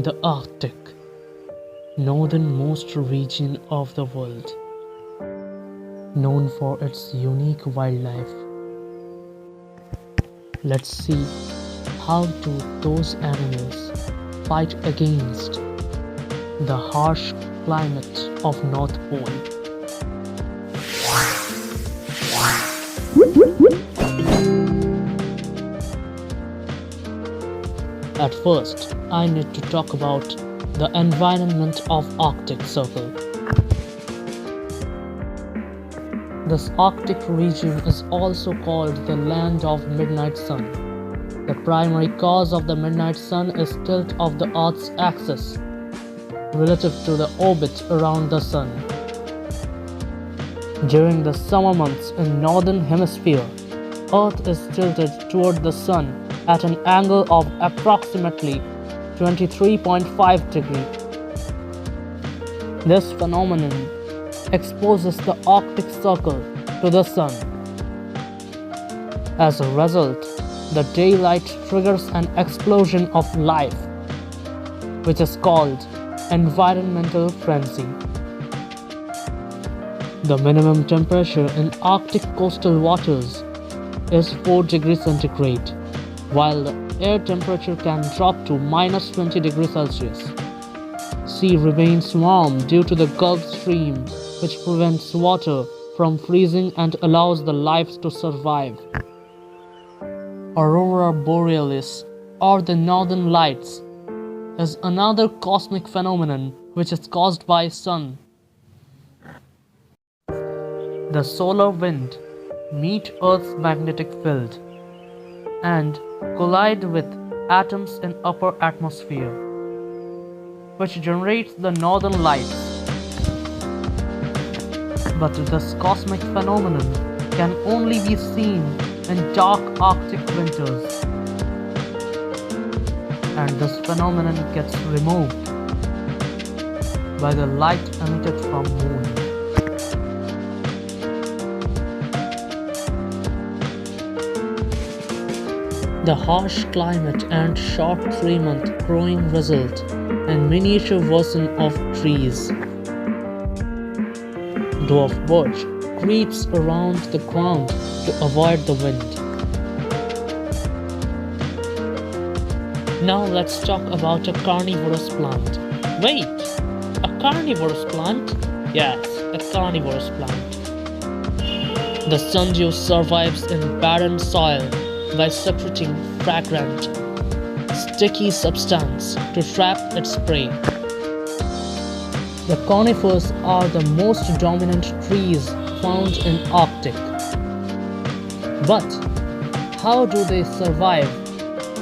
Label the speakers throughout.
Speaker 1: The Arctic, northernmost region of the world, known for its unique wildlife. Let's see how do those animals fight against the harsh climate of North Pole. At first, I need to talk about the environment of Arctic Circle. This Arctic region is also called the land of midnight sun. The primary cause of the midnight sun is tilt of the Earth's axis relative to the orbit around the sun. During the summer months in northern hemisphere, Earth is tilted toward the sun at an angle of approximately 23.5 degrees. This phenomenon exposes the Arctic Circle to the sun. As a result, the daylight triggers an explosion of life, which is called environmental frenzy. The minimum temperature in Arctic coastal waters is 4 degrees centigrade, while the air temperature can drop to minus 20 degrees Celsius. Sea remains warm due to the Gulf Stream, which prevents water from freezing and allows the life to survive. Aurora borealis, or the northern lights, is another cosmic phenomenon which is caused by sun. The solar wind meet Earth's magnetic field and collide with atoms in upper atmosphere, which generates the northern lights. But this cosmic phenomenon can only be seen in dark Arctic winters, and this phenomenon gets removed by the light emitted from moon. The harsh climate and short 3-month growing result in miniature version of trees. Dwarf birch creeps around the ground to avoid the wind. Now let's talk about a carnivorous plant. Wait! A carnivorous plant? Yes, a carnivorous plant. The sundew survives in barren soil by secreting fragrant, sticky substance to trap its prey. The conifers are the most dominant trees found in Arctic. But how do they survive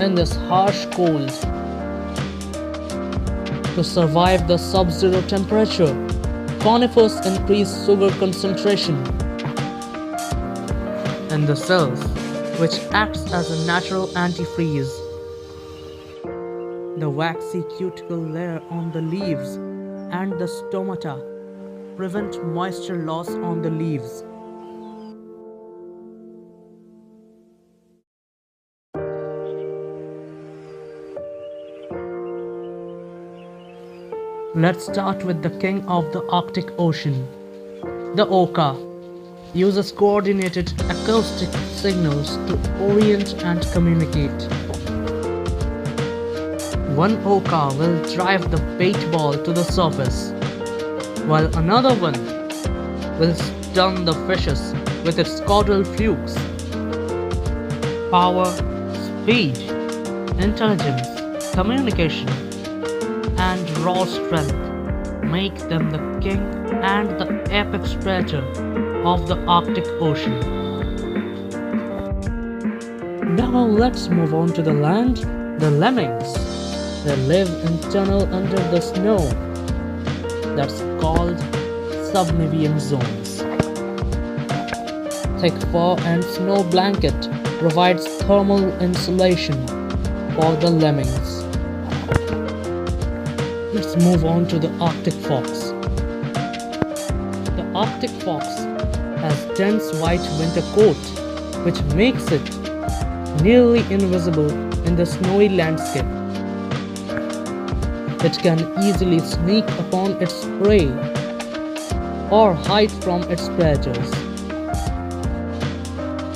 Speaker 1: in this harsh cold? To survive the sub-zero temperature, conifers increase sugar concentration in the cells, which acts as a natural antifreeze. The waxy cuticle layer on the leaves and the stomata prevent moisture loss on the leaves. Let's start with the king of the Arctic Ocean. The orca uses coordinated acoustic signals to orient and communicate. One orca will drive the bait ball to the surface, while another one will stun the fishes with its caudal flukes. Power, speed, intelligence, communication, and raw strength make them the king and the apex predator of the Arctic Ocean. Now let's move on to the land, the lemmings. They live in tunnel under the snow. That's called subnivean zones. Thick fur and snow blanket provides thermal insulation for the lemmings. Let's move on to the Arctic fox. The Arctic fox has dense white winter coat, which makes it nearly invisible in the snowy landscape. it can easily sneak upon its prey or hide from its predators.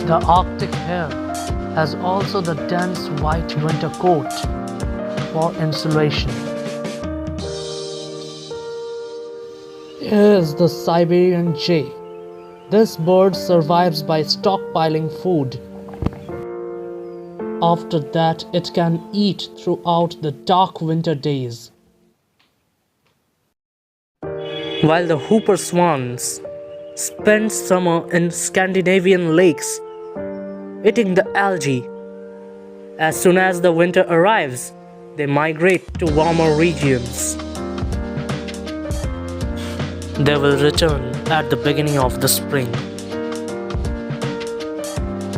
Speaker 1: The Arctic hare has also the dense white winter coat for insulation. Here is the Siberian jay. This bird survives by stockpiling food. After that, it can eat throughout the dark winter days. While the whooper swans spend summer in Scandinavian lakes, eating the algae. As soon as the winter arrives, they migrate to warmer regions. They will return at the beginning of the spring.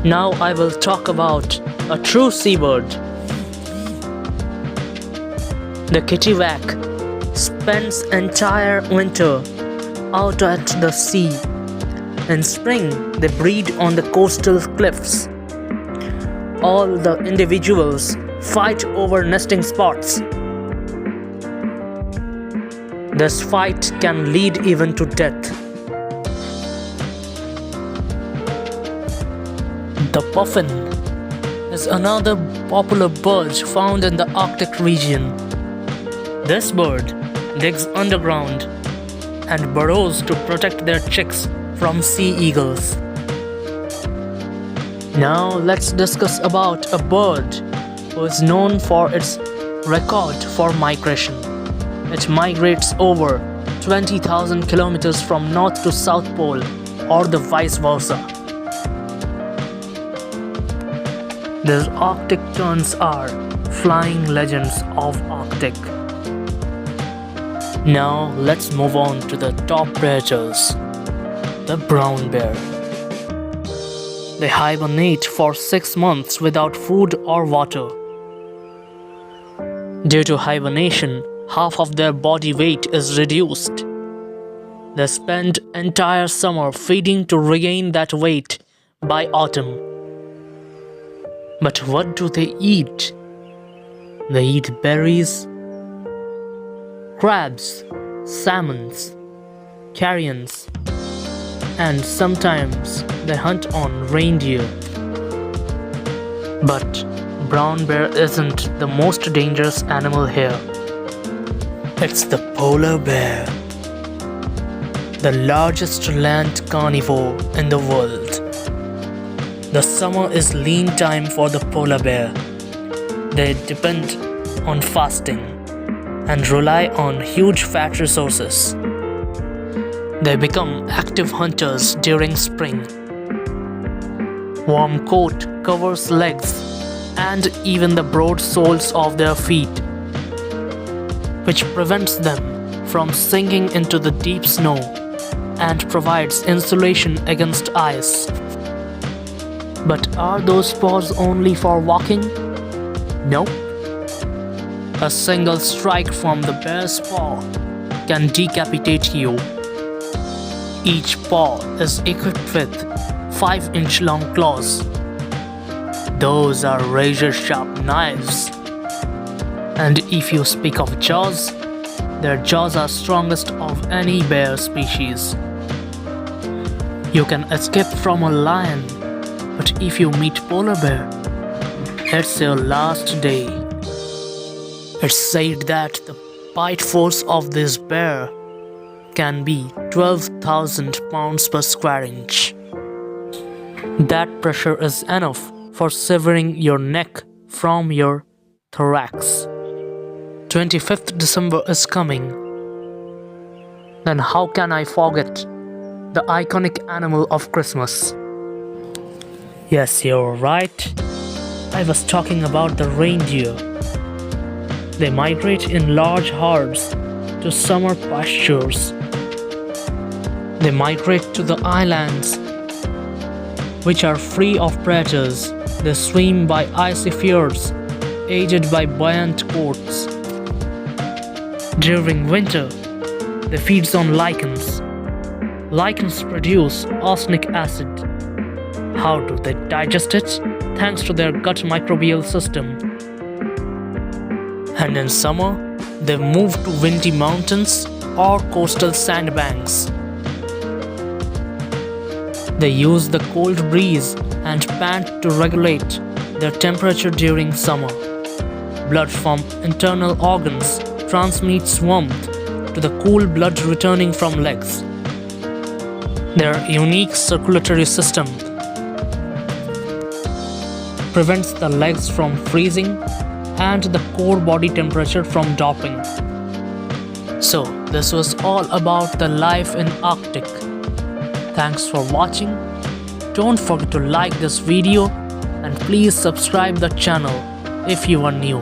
Speaker 1: Now I will talk about a true seabird. The kittiwake spends entire winter out at the sea. In spring, they breed on the coastal cliffs. All the individuals fight over nesting spots. This fight can lead even to death. The puffin is another popular bird found in the Arctic region. This bird digs underground and burrows to protect their chicks from sea eagles. Now let's discuss about a bird who is known for its record for migration. It migrates over 20,000 kilometers from north to south pole or the vice versa. These Arctic terns are flying legends of Arctic. Now let's move on to the top predators. The brown bear. They hibernate for 6 months without food or water. Due to hibernation, half of their body weight is reduced. They spend entire summer feeding to regain that weight by autumn. But what do they eat? They eat berries, crabs, salmons, carrions, and sometimes they hunt on reindeer. But brown bear isn't the most dangerous animal here. It's the polar bear, the largest land carnivore in the world. The summer is lean time for the polar bear. They depend on fasting and rely on huge fat resources. They become active hunters during spring. Warm coat covers legs and even the broad soles of their feet, which prevents them from sinking into the deep snow and provides insulation against ice. But are those paws only for walking? Nope. A single strike from the bear's paw can decapitate you. Each paw is equipped with 5-inch long claws. Those are razor-sharp knives. And if you speak of jaws, their jaws are strongest of any bear species. You can escape from a lion, but if you meet polar bear, it's your last day. It's said that the bite force of this bear can be 12,000 pounds per square inch. That pressure is enough for severing your neck from your thorax. 25th December is coming. Then how can I forget the iconic animal of Christmas? Yes, you're right. I was talking about the reindeer. They migrate in large herds to summer pastures. They migrate to the islands, which are free of predators. They swim by icy fjords, aided by buoyant coats. During winter, they feed on lichens. Lichens produce arsenic acid. How do they digest it? Thanks to their gut microbial system. And in summer, They move to windy mountains or coastal sandbanks. They use the cold breeze and pant to regulate their temperature during summer. Blood from internal organs transmits warmth to the cool blood returning from legs. Their unique circulatory system prevents the legs from freezing and the core body temperature from dropping. So, this was all about the life in Arctic. Thanks for watching. Don't forget to like this video and please subscribe the channel if you are new.